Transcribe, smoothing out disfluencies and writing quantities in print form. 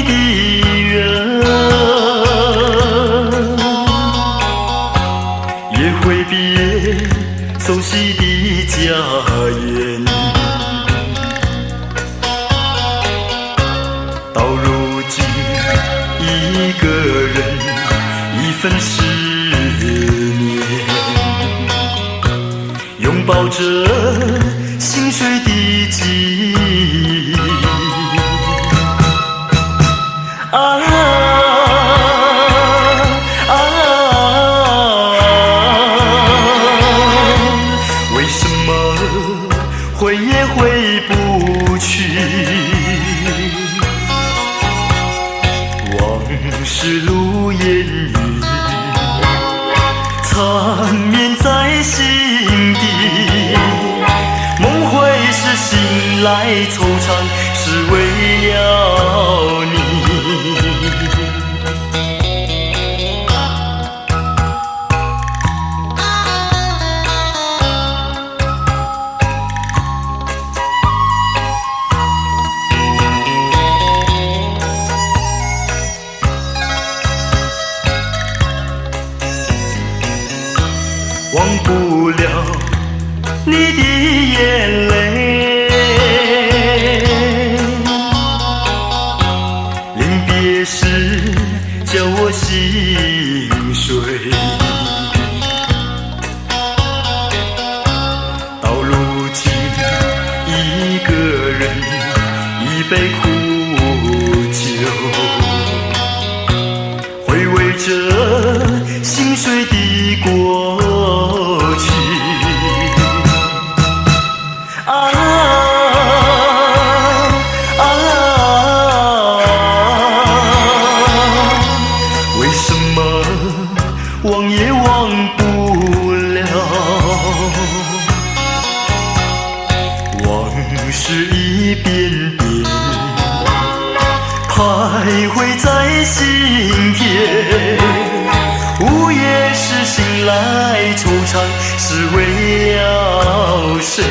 的人，也挥别熟悉的家园。到如今，一个人，一份思念，拥抱着心碎的记忆。为什么回也回不去？往事如烟云，缠绵在心底。梦会是醒来惆怅，是为了你。忘不了你的眼泪，临别时叫我心碎。到如今，一个人，一杯苦酒，回味着心碎的过去。为什么忘也忘不了？往事一遍遍徘徊在心田。午夜时醒来惆怅，是为了谁？